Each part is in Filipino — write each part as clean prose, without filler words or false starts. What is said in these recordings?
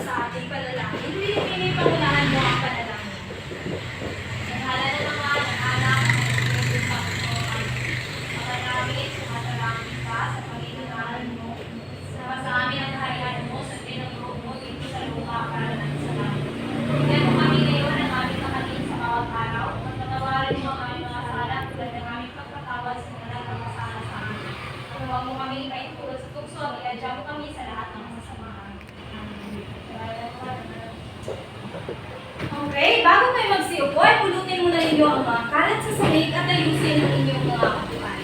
sa ating panalangin. Pinipili pangunahan mo ang panalangin. Nahala ng mga anak ng Panginoon. Maraming sumasalangin ka sa Panginoon mo. Sa amin ang kaharian mo sa pinagbuo mo dito sa lupa para ng salamat. Bigyan mo kami ngayon ang aming kakanin sa bawat araw. Pagpatawarin mo ang aming mga sala tulad ng aming pagpatawad sa mga nagkakasala sa amin. At huwag mo kami ipaintulot sa tukso at iadya mo kami sa lahat ng masasamahan. Okay, bago kayo magsiupo, ay pulutin muna ninyo ang mga kalat sa sahig at ayusin ang inyong mga kapuan.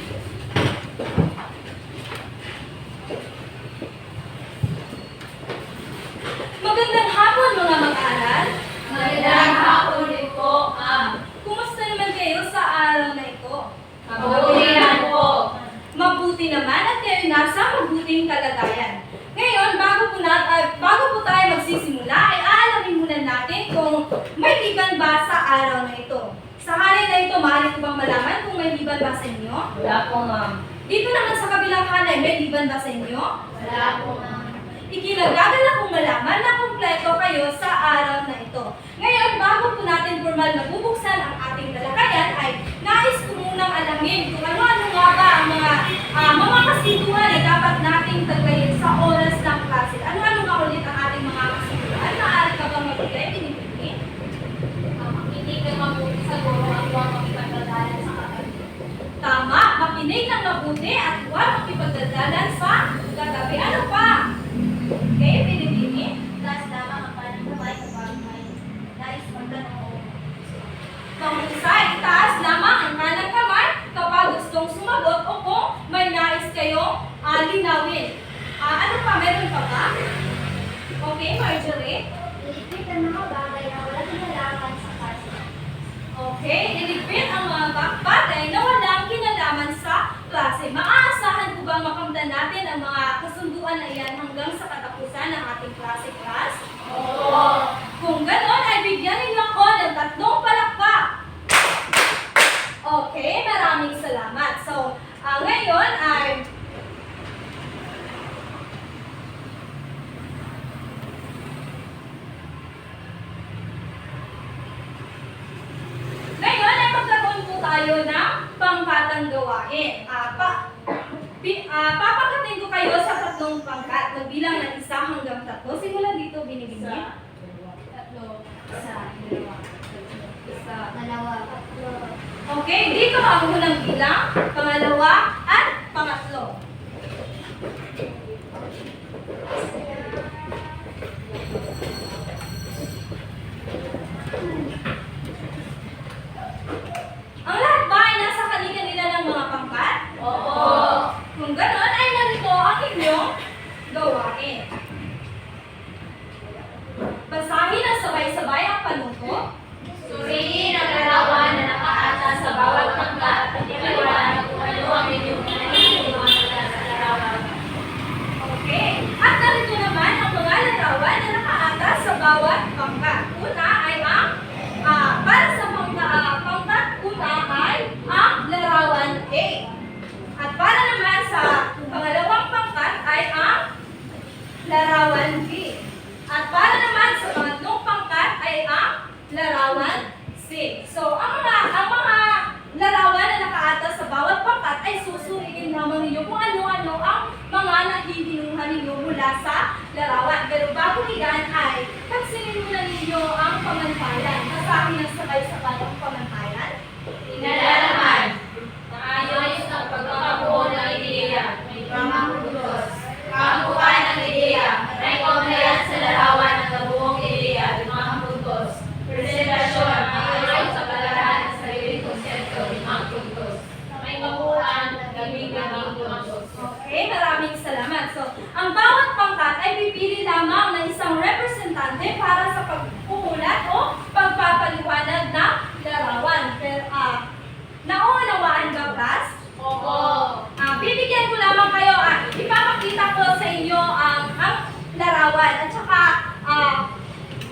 Magandang hapon mga mag-aral. Magandang hapon din po, ma'am. Kumusta naman kayo sa araw na ito? Mabuti lang po. Mabuti naman at kayo nasa mabuting kalagayan. Ngayon, bago po tayo magsisimula, ay aalamin muna natin kung may liban ba sa araw na ito. Sa halay na ito, maaari ko bang malaman kung may liban ba sa inyo? Wala po, ma'am. Dito naman sa kabilang halay, may liban ba sa inyo? Wala po, ma'am. Ikinagagal akong malaman na kumpleto kayo sa araw na ito. Ngayon, bago po natin formal na bubuksan ang ating talakayan, ay nais ko munang alamin kung ano-ano nga ba ang mga kasiguraduhan na dapat nating taglayin sa oras ng klase. Ano-ano nga ulit ang ating mga kasiguraduhan? Maaari ka bang magbigay, Pinipini? Makinig ng mabuti sa guro at huwag makipagdadalan sa katabi. Tama, makinig ng mabuti at huwag makipagdadalan sa katabi. Ano pa? Okay, Pinipini? Taas lamang ang panagkabay sa bagay. Nais magtanong. Pangusay, itaas lamang ang kanang kamay kapag gustong sumagot o kung may nais kayong linawin. Ano pa? Meron pa ba? Okay, Marjorie? Iligpit ang mga bagay na walang kinalaman sa klase. Okay, iligpit ang mga bagay na walang kinalaman sa klase. Maaasahan ko bang makamtan natin ang mga kasunduan na iyan hanggang sa katapusan ng ating klase class? Oo. Kung ganon, ay bigyan ninyo ako ng 3 palakpak. Okay, maraming salamat. So, ngayon ay magkaroon po tayo ng pangkatang gawain. Papakatin ko kayo sa 3 pangkat. Magbilang ng 1 hanggang 3. Simulan dito, binibigyan. 1, 2, 1, 2, 3. Tatlo. Okay, dito ang unang bilang, pangalawa, at pangatlo. Ang lahat ba ay nasa kanila ng mga pangkat? Oo. Kung ganon, ay narito ang inyong gawain. Basahin ang sabay-sabay ang panuto. Suriin ang larawan na nakaata sa bawat pangkat at ipaliwanag kung ano ang inyong pinagkukuhan sa larawan. Okay. At narito naman ang mga larawan na nakaata sa bawat pangkat. Una ay ang, para sa pangkat una ay ang larawan A. At para naman sa pangalawang pangkat ay ang larawan B. At para naman sa pangatlong pangkat ay ang larawan C. So, ang mga larawan na nakaata sa bawat pangkat ay susuriin lamang ninyo kung ano-ano ang mga nahihinuhan ninyo mula sa larawan. Pero bago iyan ay pansinin muna ninyo ang pamantayan. Basahin ng sabay-sabay ang pamantayan. Inalalaman. Maayos ang pagkakabuo ng ideya. May pamangkulos. Kabuuan ng ideya. May kaugnayan sa larawan ng kabuong ideya. 5 puntos. Presentasyon. Maayos sa palarahan ng sariling konsepto. 5 puntos. May kabuuan ng gabing-gabing puntos. Okay, maraming salamat. So, ang bawat pangkat ay pipili lamang ng isang representante para sa pagpumulat o pagpapaliwanag ng larawan. Pero, naunawaan ba, class? Oo. Bibigyan ko lamang kayo, ipapakita ko sa inyo ang larawan. At saka,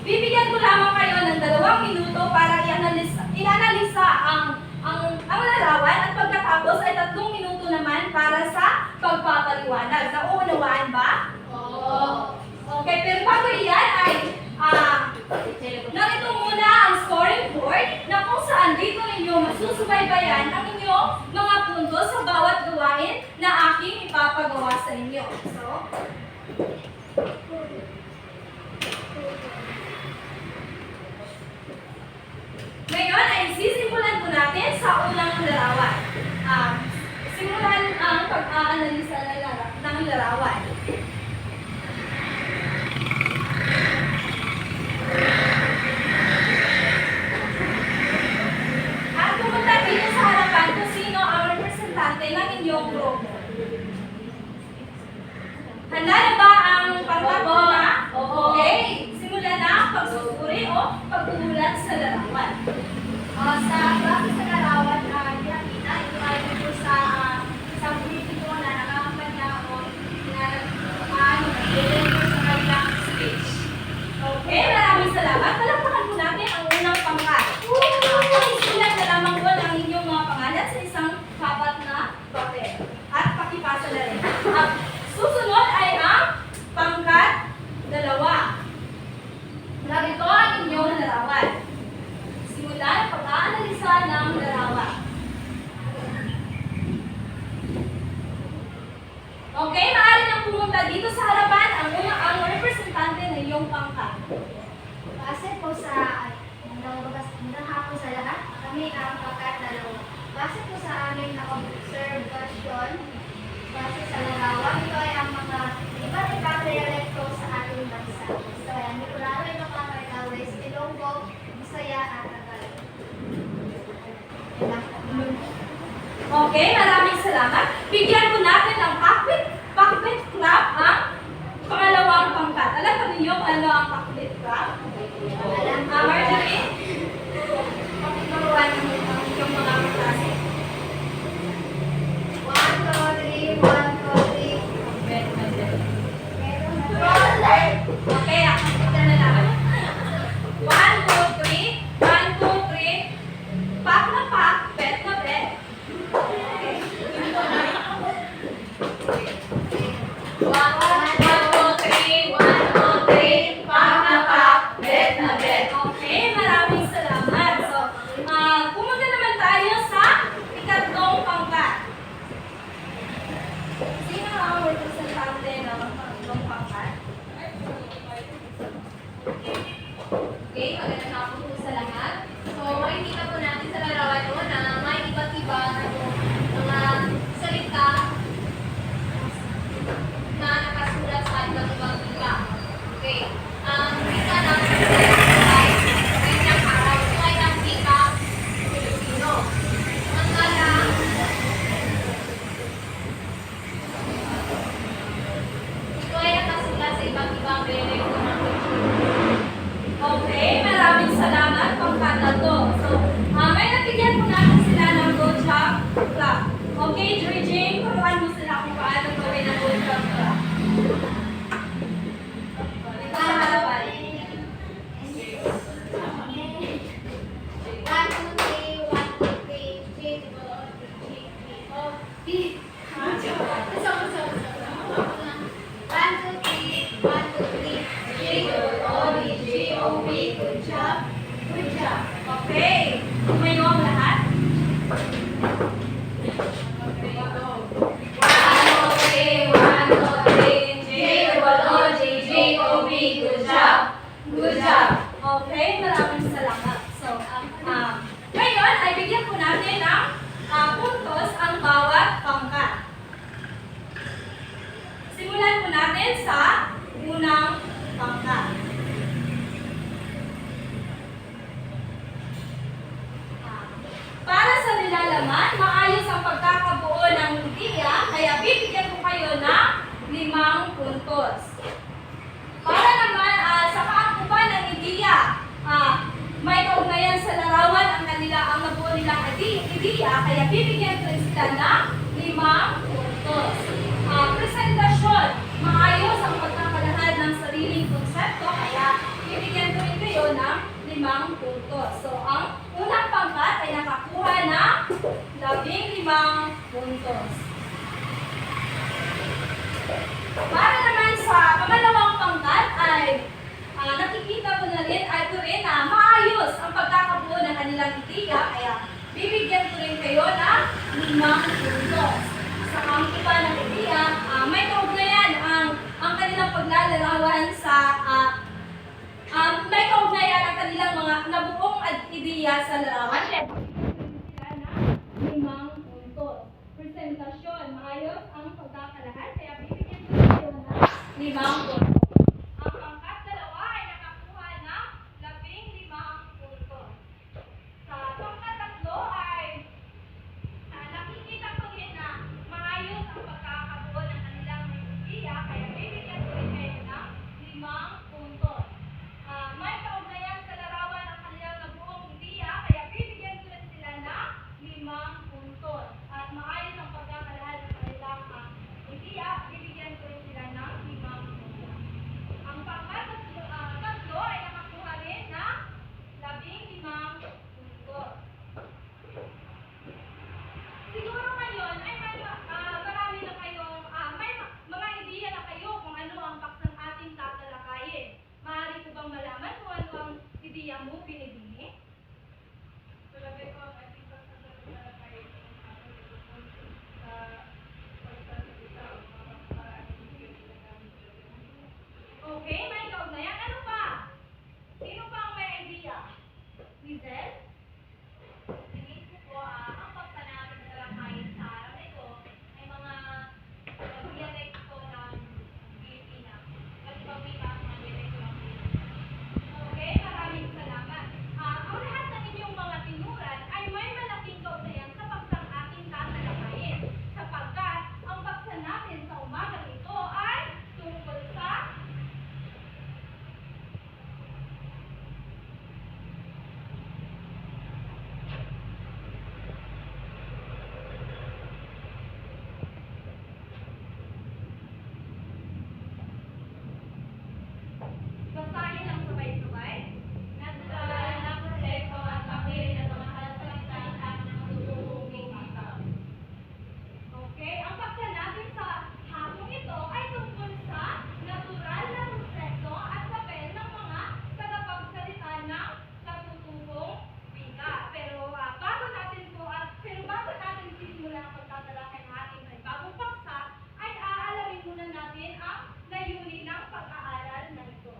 bibigyan ko lamang kayo ng 2 minuto para i-analisa ang larawan at pagkatapos ay 3 minuto naman para sa pagpapaliwanag. Naunawaan ba? Oo. Okay, pero bago iyan ay susubaybayan ang inyong mga puntos sa bawat gawain na aking ipapagawa sa inyo. So, ngayon ay sisimulan po natin sa unang larawan. Simulan ang pag-aanalisa ng larawan. At pumunta dito sa harapan kung sino ang representante ng inyong grupo. Handa na ba ang pagkakuna? Okay. Simulan na ang pagsusuri o pag-uulat sa larawan. Sa klase sa larawan, nakita, ito ay ito sa isang politiko na nakakampanya o nag-deliver sa kanilang speech. Okay, maraming salamat. Palakpakan po natin ang unang pangkat. Pakisulat na lamang po ang inyong mga pangalan sa isang kapat na papel. At pakipasa na rin. At susunod ay ang pangkat 2. Narito ang inyong larawan. Simulan ang pag-aanalisa ng larawan. Okay, maaari nang pumunta dito sa harapan ang representante ng iyong pangkat. Base po sa magandang hapon sa lahat, kami ang pangkat 2. Base po sa aming na-observation, base sa larawan, ito ay ang mga iba't ibang dialekto sa ating bansa. So, ang Bicolano, Ilocano, West Ilonggo, Bisaya, at Tagalog. Okay, maraming salamat. Bigyan po natin ng pakpit clap ang pangalawang pangkat. Alam ba ninyo kung ano ang pakpit clap? Marjorie? Pakituruan ng inyong mga klase. 1, 2, 3, 1, 2, 3. Okay, ako kita na lang. 1, 2, 3. 1, 2, 3. Pak na pak, bet na bet. Okay. 1, 2, 3. 1, 2, 3. Pak na pak, bet na bet. Okay, maraming salamat. So, pumunta naman tayo sa ikatlong pangkat. Sino ang representante ng ikatlong pangkat? Okay, magandang hapon po sa lahat. So, makikita po natin sa larawan po na may iba't ibang mga salita na nakasulat sa iba't ibang wika. Okay. Ang wika ng ay kanyang araw. Ito ay ang wika Pilipino. Samantalang ito ay nakasulat sa iba't ibang dialekto ng Okay, maraming salamat pangkat na to. So, may nabigyan po natin sila ng good job clap. Okay, Jing, turuan mo sila kung paano gawin ang good job clap. Dito sa harapan. 1, 2, 3, 1, 2, 3. Good job. Good job. Okay, tumayo ang lahat. Good job. Okay, maraming salamat. So, ngayon ay bigyan po natin ng puntos ang bawat pangkat. Simulan po natin sa unang pangkat. Para sa nilalaman, maayos ang pagkakabuo ng ideya, kaya bibigyan ko kayo ng 5 puntos. Para naman sa kaangkuban ng ideya, may kaugnayan sa larawan ang nabuo nilang ideya, kaya bibigyan ko rin sila ng 5 puntos. Presentasyon, maayos ang pagkakalahad ng sariling konsepto, kaya bibigyan ko rin kayo ng 5 puntos. So, ang unang pangkat ay nakakuha ng 15 puntos. Para naman sa pangalawang pangkat ay nakikita ko na rin na maayos ang pagkakabuo ng kanilang ideya, kaya bibigyan puntos. May kaugnayan sa larawan ang kanilang nabuong ideya, kaya bibigyan ko rin sila ng 5 puntos. At maayos ang pagkakalahal ng kanilang ideya, bibigyan ko rin sila ng 5 puntos. Ang tatlo ay nakakuha rin ng 15 puntos. Siguro ngayon ay marami na kayong, may mga ideya na kayo kung ano ang paksang ating tatalakayin. Maaari ko bang malaman kung ano ang ideya mo pinibili? Sabi ko, ang ating pagsasalita sa pagsasalita o mga paraan ng ginagamit. Okay, may kaugnayan. Ano pa? Sino pa ang may idea? Lizelle? Tingin ko po, ang paksa namin na talakayin sa araw na ito ay mga dialekto ng Pilipinas. Kasi pagmita ang mga dialekto ng Pilipinas. Okay, maraming salamat. Ang lahat ng inyong mga tinuran ay may malaking kaugnayan sa paksang ating tatalakayin. Sapagkat ang paksa natin sa umagang ito ay tungkol sa basahin ang sabay-sabay. Natural na proseso at papel ng mga halasalita ng ating matutulong bigmata. Okay, ang paksa natin sa hapong ito ay tungkol sa natural na proseso at papel ng mga tagapagsalita ng katutubong wika. Pero bago natin simulan ang pagtatalakay ng ating may bagong paksa, ay aalamin muna natin ang layunin ng pag-aaral na ito.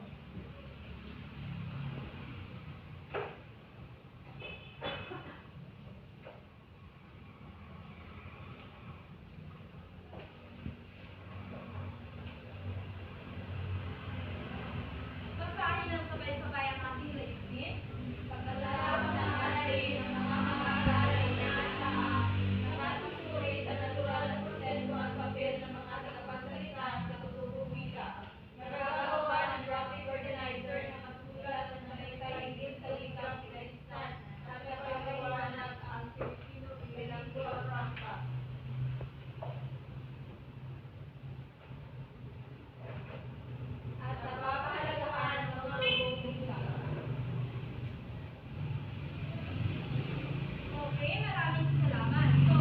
Basahin ng sabay-sabay ang ating layunin. Pagkatapos ng alay ng mga mag-aaral niya sa natutuloy sa natural na proseso at papel ng mga tagapagsalita ng katutubong wika. Nagkakaroon ng graphic organizer na masulat at nalaysay sa wikang pinalistan at kapagkawanan ang Filipino bilang Franca. At napapahalagahan ng mga tubong wika. Okay, maraming salamat. So,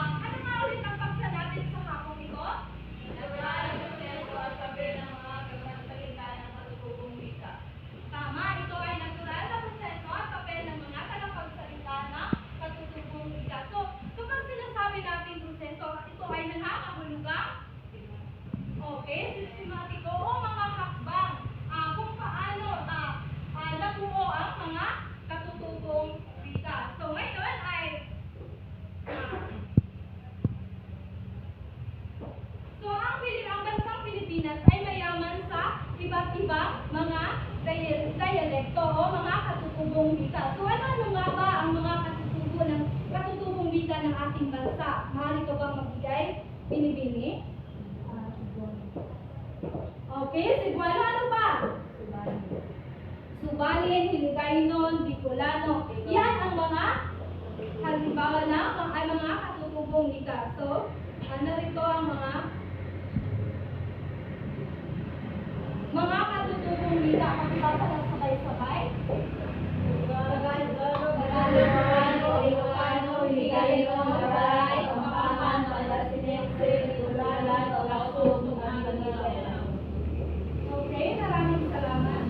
ano nga ulit ang paksa natin sa hapong ito? Natural na proseso at papel ng mga tagapagsalita ng katutubong wika. Tama, ito ay natural na proseso at papel ng mga tagapagsalita ng katutubong wika. So, kapag sinasabi natin proseso, ito ay nangangahulugang sistematiko o mga hakbang kung paano nabuo ang mga katutubong wika. So, ngayon ay ang bansang Pilipinas ay mayaman sa iba't ibang mga dialekto o mga katutubong wika. So, ano nga ba ang mga katutubong wika ng ating bansa? Maaari ko bang magbigay? Binibini? Okay, Cebuano, ano pa? Subalin, Hiligaynon, Bicolano. Yan ang mga halimbawa na ay mga katutubong wika. So, narito ang mga katutubong wika. Pagkakasa ng sabay-sabay. Tagalog, Ilocano, Hiligaynon, Maray, Pampahan, Palasinense, Bicolano, Tausug, Okay, maraming salamat.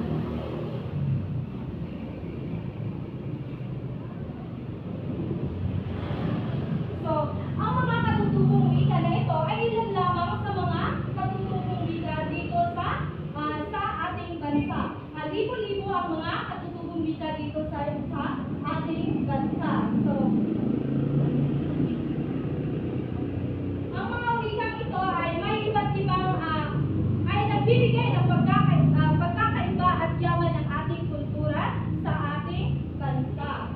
So, ang mga katutubong wika na ito ay ilan lamang sa mga katutubong wika dito sa ating bansa. Libo-libo ang mga katutubong wika dito sa ating bansa. So, ang mga wikang ito ay may iba't ibang ay nagbibigay ng pagkakaiba at yaman ng ating kultura sa ating bansa.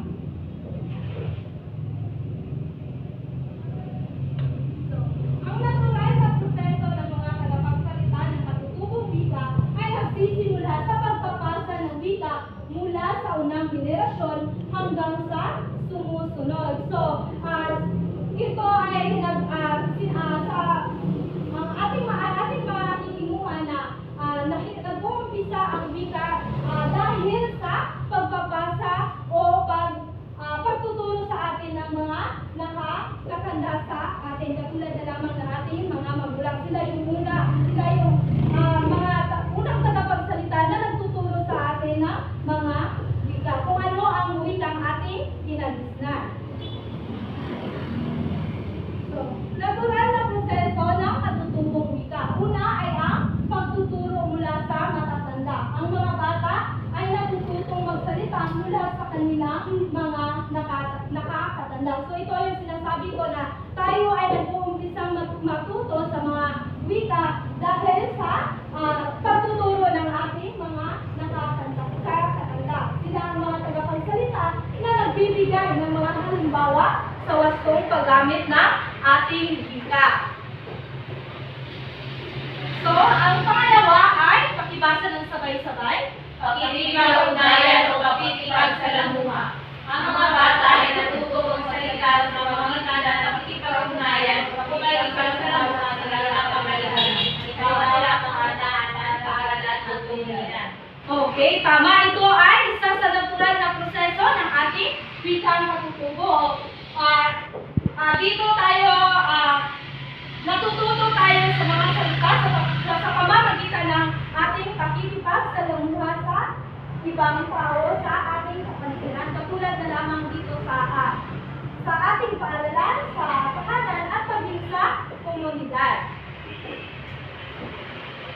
So, ang natural na proseso ng mga tagapagsalita ng katutubong wika ay nagsisimula sa hanggang sa sumusunod. So, ito ay ating makikimuha na nag-uumpisa ang wika dahil sa pagbabasa o pagtuturo sa atin ng mga nakakatanda sa atin. Katulad na lamang ng ating mga magulang. Sila yung mga unang tagapagsalita na nagtuturo sa atin ng mga wika. Kung ano ang wikang ating ginagisnan. So, natural na proseso ng katutubong wika. Una ay ang pagtuturo mula sa matatanda. Ang mga bata ay natututong magsalita mula sa kanilang mga nakakatanda. So ito yung sinasabi ko na tayo ay nag-uumpisang matuto sa mga wika dahil sa pagtuturo ng ating mga nakakatanda. Sila ang mga tagapagsalita na nagbibigay ng mga halimbawa sa wastong paggamit ng ating wika. So, ang pangalawa ay pakibasa ng sabay-sabay. Pakikipag-ugnayan o pakikipagsalamuha. Ang mga bata ay natutong salita sa mga matanda na pakikipag-ugnayan o pakikipagsalamuha sa lalang pamalihan. Ikaw ay napakataan at kaaralan at tuntunan. Okay, tama. Ito ay isang sa natural na proseso ng ating wikang katutubo. Dito tayo, natututo tayo sa mga salita sa pamamagitan ng ating pakikipagsalamuha sa ibang tao sa ating kapaligiran. Katulad na lamang dito sa ating paaralan, sa tahanan at paging sa komunidad.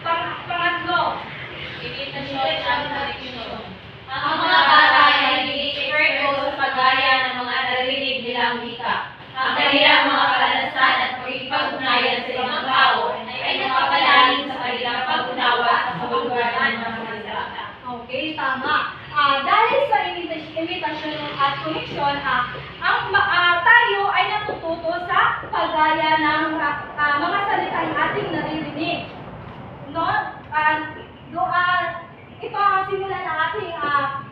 Pangatlo, Imitasyon at tradisyon. Ang mga bata ay nag-i-experto sa paggaya ng mga narinig nilang wika. Ang kanilang mga karanasan at pagkipag-ugnayan sa ibang tao ay napapalalim sa kanilang pag-unawa sa kabuluhan ng mga salita. Okay, tama. Dahil sa imitasyon at koneksyon, tayo ay natututo sa paggaya ng mga salitang ating naririnig. No? Ito ang simula ng ating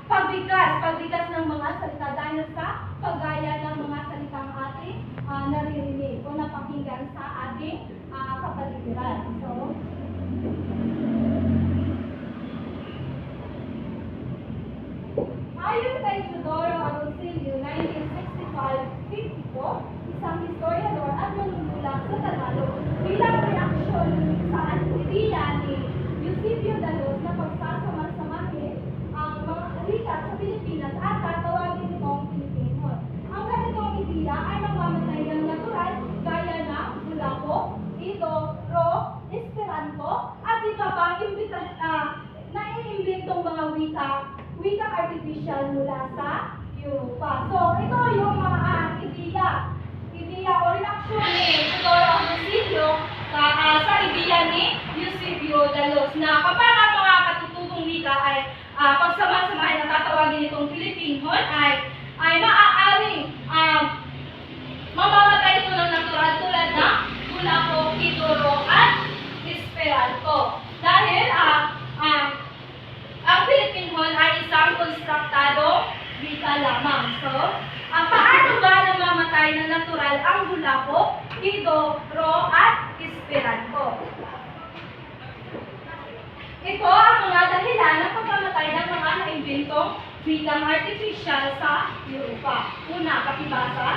pagbigkas ng mga salita dahil sa paggaya ng mga salitang ating naririnig o napakinggan sa ating kapaligiran. So, ayon kay Teodoro Agoncillo, 1965-52, isang historiador at manunulat sa Tagalog, bilang reaksyon sa ideya ni Eusebio Dalos na pagsasama-samahin ang mga wika sa Pilipinas at tatawagin itong Pilipinhon. Ang ganitong ideya ay mamamatay ng natural gaya ng Bulaco, Ido, Ro, Esperanto at iba pang naiimbentong mga wika artificial mula sa Europa. So, ito yung mga ideya o reaksyon ni Teodoro Agoncillo sa ideya ni Eusebio Dalos na kapag ang mga katutubong wika ay pagsama-samahin na tatawagin itong Pilipinhon ay maaaring mamamatay ito ng natural tulad ng Bulaco, Idoro at Esperanto. Dahil ang Pilipinhon ay isang konstruktado wika lamang. So, paano ba namamatay na natural ang Bulaco, Idoro at Esperanto? Ito ang mga dahilan ng pagkamatay ng mga naimbentong wikang artificial sa Europa. Una, pakibasa.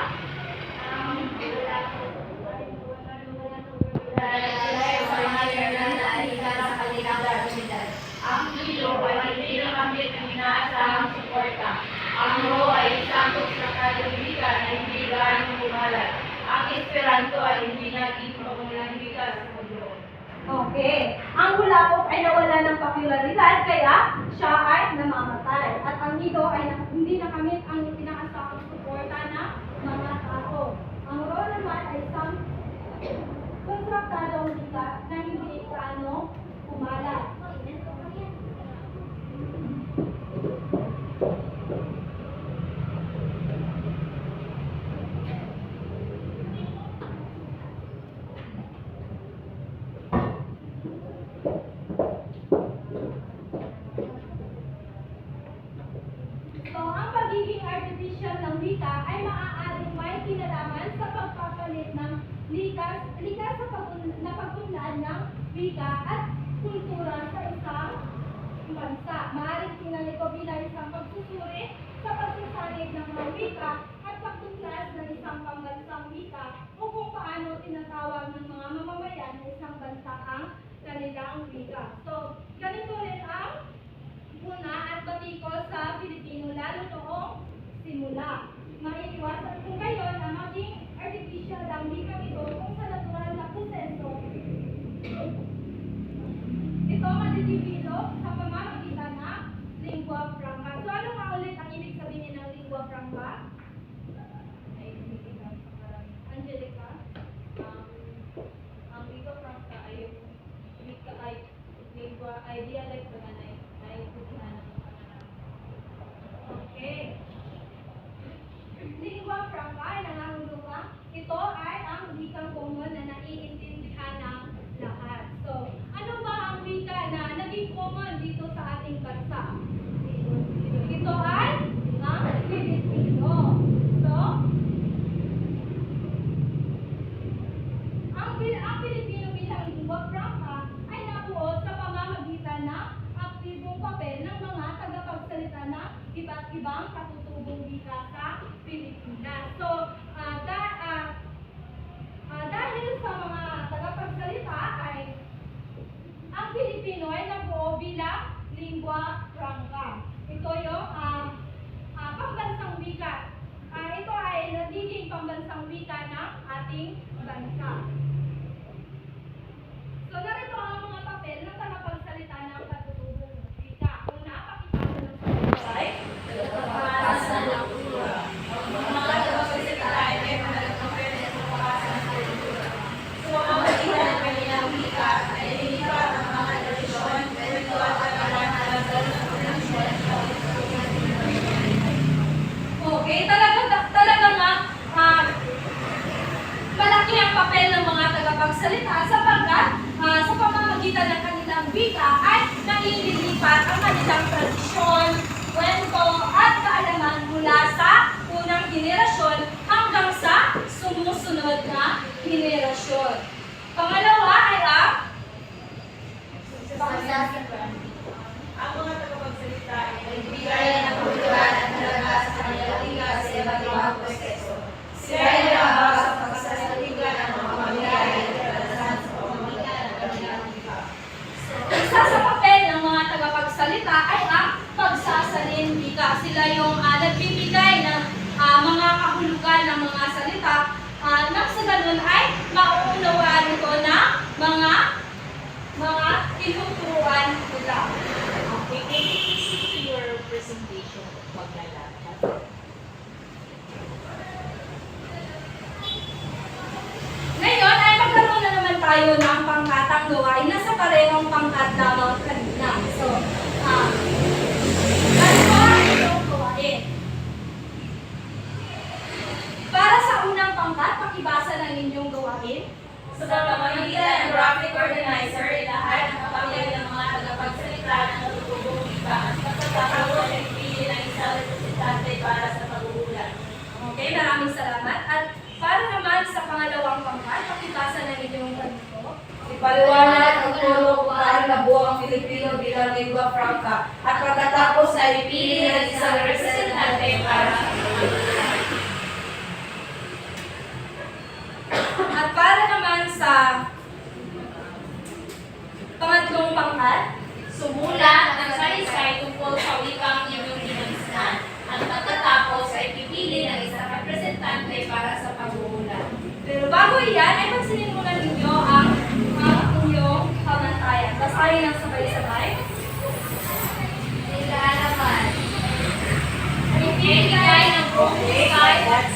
Ang Ido ay hindi nakamit ng inaasahang suporta. Ang Ro ay isang konstruktadong wika na hindi gaano bumalat. Ang Esperanto ay hindi naging pamulang wika sa mundo. Okay. Ang Bulaco ay nawala ng popularidad kaya siya ay namamatay. At ang Ido ay hindi nakamit ang inaasahang suporta ng mga tao. Ang Ro naman ay isang konstruktadong wika na hindi gaano bumalat. So, ang pagiging artificial ng wika ay maaaring may kinalaman sa pagpapalit ng likas na pag-unlad ng wika at kultura sa isang bansa. Maaaring tingnan ito bilang isang pagsusuri sa pagsasanib ng mga wika at pagtuklas ng isang pambansang wika o kung paano tinatawag ng mga mamamayan ng isang bansa ang kanilang wika. So, ganito rin ang una at batikos sa Pilipino lalo noong simula. Maiiwasan kung ngayon na maging artificial ang wika ito kung sa natural na proseso. Ito madidevelop sa pamamagitan ng lingua franca. So, ano nga ulit ang ibig sabihin ng lingua franca? Angelica? Ang lingua franca ay yung wika ay dialect ba na ay putihan ng pangalan. Okay. Lingua franca ay nangangulugan. Ito ay ang wikang common na naiintindihan ng lahat. So, ano ba ang wika na naging common dito sa ating bansa? Ito ay ang Filipino. So, ang Filipino bilang lingua franca ay nabuo sa pamamagitan ng aktibong papel ng mga tagapagsalita ng iba't ibang katutubong wika sa Pilipinas. So, dahil sa mga tagapagsalita ay ang Filipino ay nabuo bilang lingua franca. Ito yung pambansang wika. Ito ay nagiging pambansang wika ng ating bansa. So, narito ang mga papel ng tagapagsalita ng katutubong wika. Una, pakipasa ng kultura. Mga tagapagsalita ay may pagpapel na sa pagpapasa ng kultura. Sa pamamagitan ng kanilang wika ay lilipat ang mga tradisyon, ritual at pananampalataya ng komunisyon. Okay, talagang malaki ang papel ng mga tagapagsalita sapagkat sa pamamagitan ng kanilang wika ay naililipat ang kanilang tradisyon, kwento at kaalaman mula sa unang henerasyon hanggang sa sumusunod na henerasyon. Pangalawa ay ang Ang mga tagapagsalita ay nagbibigay ng kultural at halaga sa kanilang wika sa iba't ibang proseso. Sila ay nakabawa sa pagsasalita ng mga pamilya at karanasan sa pamamagitan ng kanilang wika. isa sa papel ng mga tagapagsalita ay ang pagsasalin wika. Sila yung nagbibigay ng mga kahulugan ng mga salita nang sa ganun ay mauunawaan ito ng mga tinuturuan nila. Okay, can you proceed to your presentation of paglalakad? Ngayon ay magkaroon na naman tayo ng pangkatang gawain na sa parehong pangkat lamang kanina. So, ano ba ang itong gawain? Para sa unang pangkat, pakibasa ng inyong gawain. Sa pamamagitan ng graphic organizer, ilahat ang kapamilya ng mga tagapagsalita ng natutubong wika at pagkatapos ay pili ng isang representante para sa pag-uulat. Okay, maraming salamat. At para naman sa pangalawang pangkat, pakibasa ng inyong ganito. Ipaliwanag ang guro kung paano nabuo ang Filipino bilang lingua franca at pagkatapos ay pili ng isang representante para sa pag-uulat. At para naman sa pangatlong pangkat, Sumulat ng saysay tungkol sa wikang inyong ginamisnan at pagkatapos ay pipili ng isang representante para sa pag-uulat. pero bago iyan, ay pansinin muna ninyo ang inyong pamantayan. Basahin ang sabay-sabay. Nilalaman. Ibigay ng buong wikay at